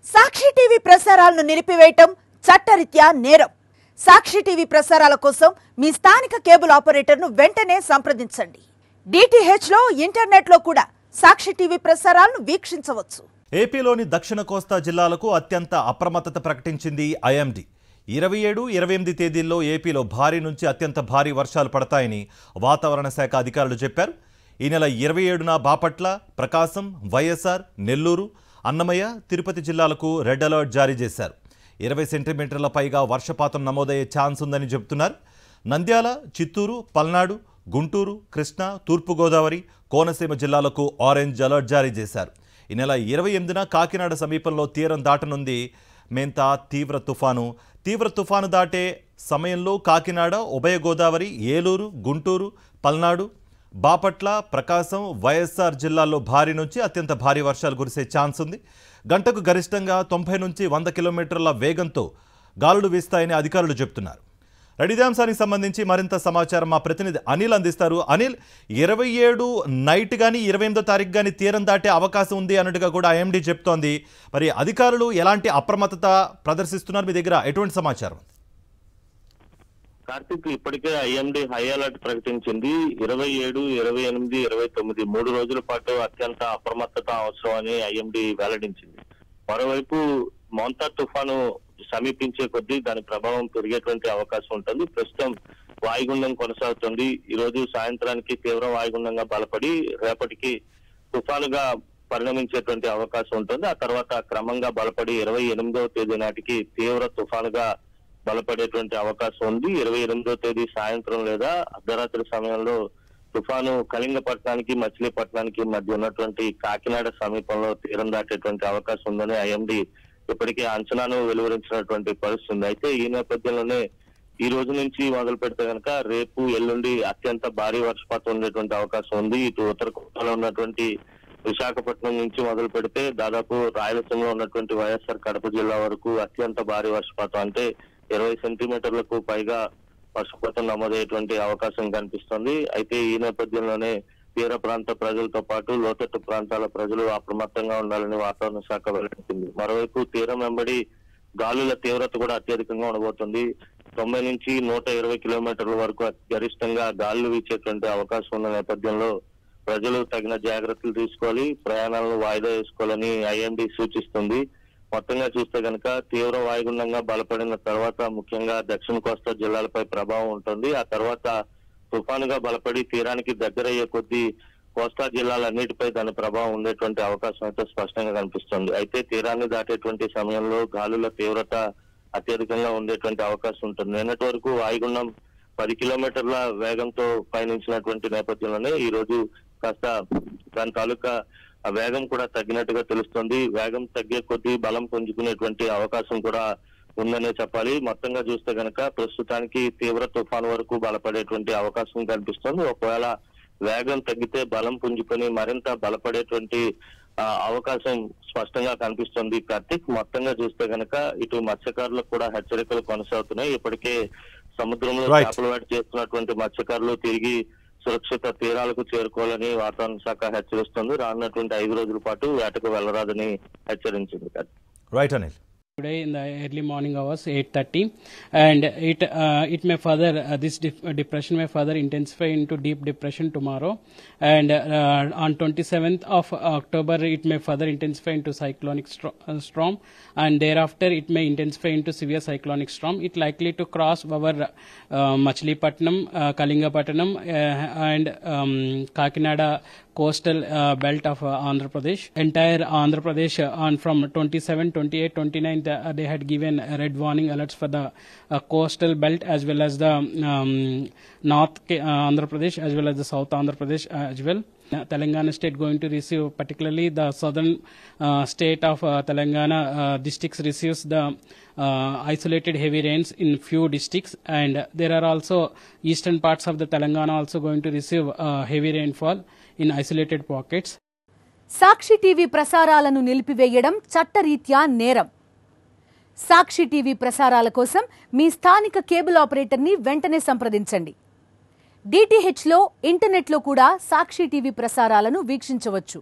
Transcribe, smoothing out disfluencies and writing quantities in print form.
సాక్షి TV ప్రసారాలను నిలిపివేయటం చట్టరీత్యా నేరం. సాక్షి టీవీ ప్రసారాల కోసం మీ స్థానిక కేబుల్ ఆపరేటర్ను వెంటనే సంప్రదించండి. DTH లో ఇంటర్నెట్ లో కూడా సాక్షి టీవీ ప్రసారాలను వీక్షించవచ్చు. ఏపీలోని దక్షిణ కోస్తా జిల్లాలకు అత్యంత అప్రమత్తత ప్రకటించింది IMD. 27, 28 తేదీల్లో ఏపీలో భారీ నుంచి అత్యంత భారీ వర్షాలు పడతాయని వాతావరణ శాఖ అధికారులు చెప్పారు. ఈ నెల 27న బాపట్ల, ప్రకాశం, వైఎస్ఆర్, నెల్లూరు, అన్నమయ్య, తిరుపతి జిల్లాలకు రెడ్ అలర్ట్ జారీ చేశారు. 20 సెంటీమీటర్ల పైగా వర్షపాతం నమోదయ్యే ఛాన్స్ ఉందని చెబుతున్నారు. నంద్యాల, చిత్తూరు, పల్నాడు, గుంటూరు, కృష్ణా, తూర్పుగోదావరి, కోనసీమ జిల్లాలకు ఆరెంజ్ అలర్ట్ జారీ చేశారు. ఈ నెల 28న కాకినాడ సమీపంలో తీరం దాటనుంది మెంతా తీవ్ర తుఫాను దాటే సమయంలో కాకినాడ, ఉభయ గోదావరి, ఏలూరు, గుంటూరు, పల్నాడు, బాపట్ల, ప్రకాశం, వైఎస్ఆర్ జిల్లాల్లో భారీ నుంచి అత్యంత భారీ వర్షాలు కురిసే ఛాన్స్ ఉంది. గంటకు గరిష్టంగా 90 నుంచి 100 కిలోమీటర్ల వేగంతో గాలులు వీస్తాయని అధికారులు చెబుతున్నారు. ఇదే అంశానికి సంబంధించి మరింత సమాచారం మా ప్రతినిధి అనిల్ అందిస్తారు. అనిల్, 27 నైట్ కానీ 28వ తారీఖు కానీ తీరం దాటే అవకాశం ఉంది అన్నట్టుగా కూడా IMD చెప్తోంది. మరి అధికారులు ఎలాంటి అప్రమత్తత ప్రదర్శిస్తున్నారు? మీ దగ్గర ఎటువంటి సమాచారం? కార్తిక్, ఇప్పటికే IMD హై అలర్ట్ ప్రకటించింది. 27, 28, 29 3 రోజుల పాటు అత్యంత అప్రమత్తత అవసరం అని IMD వెల్లడించింది. మరోవైపు మోంతా తుఫాను సమీపించే కొద్దీ దాని ప్రభావం పెరిగేటువంటి అవకాశం ఉంటుంది. ప్రస్తుతం వాయుగుండం కొనసాగుతుంది. ఈ రోజు సాయంత్రానికి తీవ్ర వాయుగుండంగా బలపడి రేపటికి తుఫానుగా పరిణమించేటువంటి అవకాశం ఉంటుంది. ఆ తర్వాత క్రమంగా బలపడి 28వ తేదీ నాటికి తీవ్ర తుఫానుగా బలపడేటువంటి అవకాశం ఉంది. 28వ తేదీ సాయంత్రం లేదా అర్ధరాత్రి సమయంలో తుఫాను కళింగపట్నానికి, మచిలీపట్నానికి మధ్య ఉన్నటువంటి కాకినాడ సమీపంలో తీరం దాటేటువంటి అవకాశం ఉందని IMD ఇప్పటికే అంచనాను వెలువరించినటువంటి పరిస్థితి ఉంది. అయితే ఈ నేపథ్యంలోనే ఈ రోజు నుంచి మొదలు పెడితే కనుక రేపు, ఎల్లుండి అత్యంత భారీ వర్షపాతం ఉండేటువంటి అవకాశం ఉంది. ఇటు ఉత్తర కోస్తాలో ఉన్నటువంటి విశాఖపట్నం నుంచి మొదలు పెడితే దాదాపు రాయలసీమలో ఉన్నటువంటి వైఎస్ఆర్ కడప జిల్లా వరకు అత్యంత భారీ వర్షపాతం, అంటే 20 సెంటీమీటర్లకు పైగా వర్షపాతం నమోదయ్యేటువంటి అవకాశం కనిపిస్తుంది. అయితే ఈ నేపథ్యంలోనే తీర ప్రాంత ప్రజలతో పాటు లోతట్టు ప్రాంతాల ప్రజలు అప్రమత్తంగా ఉండాలని వాతావరణ శాఖ వెల్లడించింది. మరోవైపు తీరం వెంబడి గాలుల తీవ్రత కూడా అత్యధికంగా ఉండబోతుంది. 90 నుంచి 120 కిలోమీటర్ల వరకు గరిష్టంగా గాలులు వీచేటువంటి అవకాశం ఉన్న నేపథ్యంలో ప్రజలు తగిన జాగ్రత్తలు తీసుకోవాలి, ప్రయాణాలను వాయిదా వేసుకోవాలని IMD సూచిస్తుంది. మొత్తంగా చూస్తే కనుక తీవ్ర వాయుగుండంగా బలపడిన తర్వాత ముఖ్యంగా దక్షిణ కోస్తా జిల్లాలపై ప్రభావం ఉంటుంది. ఆ తర్వాత తుఫానుగా బలపడి తీరానికి దగ్గరయ్యే కొద్దీ కోస్తా జిల్లాలన్నిటిపై దాని ప్రభావం ఉండేటువంటి అవకాశం అయితే స్పష్టంగా కనిపిస్తుంది. అయితే తీరాన్ని దాటేటువంటి సమయంలో గాలుల తీవ్రత అత్యధికంగా ఉండేటువంటి అవకాశం ఉంటుంది. నిన్నటి వరకు వాయుగుండం 10 కిలోమీటర్ల వేగంతో పయనించినటువంటి నేపథ్యంలోనే ఈ రోజు కాస్త దాని తాలూకా ఆ వేగం కూడా తగ్గినట్టుగా తెలుస్తుంది. వేగం తగ్గే కొద్దీ బలం పుంజుకునేటువంటి అవకాశం కూడా ఉందనే చెప్పాలి. మొత్తంగా చూస్తే కనుక ప్రస్తుతానికి తీవ్ర తుఫాను వరకు బలపడేటువంటి అవకాశం కనిపిస్తుంది. ఒకవేళ వేగం తగ్గితే బలం పుంజుకొని మరింత బలపడేటువంటి అవకాశం స్పష్టంగా కనిపిస్తుంది. కార్తిక్, మొత్తంగా చూస్తే కనుక ఇటు మత్స్యకారులకు కూడా హెచ్చరికలు కొనసాగుతున్నాయి. ఇప్పటికే సముద్రంలో చేపల వేట చేస్తున్నటువంటి మత్స్యకారులు తిరిగి సురక్షిత తీరాలకు చేరుకోవాలని వాతావరణ శాఖ హెచ్చరిస్తుంది. రానున్నటువంటి 5 రోజుల పాటు వేటకు వెళ్లరాదని హెచ్చరించింది. Right Anil. Today in the early morning hours 8:30, and it may further this depression may further intensify into deep depression tomorrow, and on 27th of October it may further intensify into cyclonic storm, and thereafter it may intensify into severe cyclonic storm. It likely to cross our Machilipatnam, Kalingapatnam, and Kakinada coastal belt of Andhra Pradesh. Entire Andhra Pradesh on from 27, 28, 29 they had given red warning alerts for the coastal belt as well as the north Andhra Pradesh as well as the south Andhra Pradesh as well. Telangana state going to receive, particularly the southern state of Telangana districts receives the isolated heavy rains in few districts, and there are also eastern parts of the Telangana also going to receive heavy rainfall in isolated pockets. Sakshi TV ప్రసారాలను నిలిపివేయడం చట్టరీత్యా నేరం. సాక్షి TV ప్రసారాల కోసం మీ స్థానిక cable ఆపరేటర్ని వెంటనే సంప్రదించండి. DTH లో ఇంటర్నెట్ లో కూడా సాక్షి టీవీ ప్రసారాలను వీక్షించవచ్చు.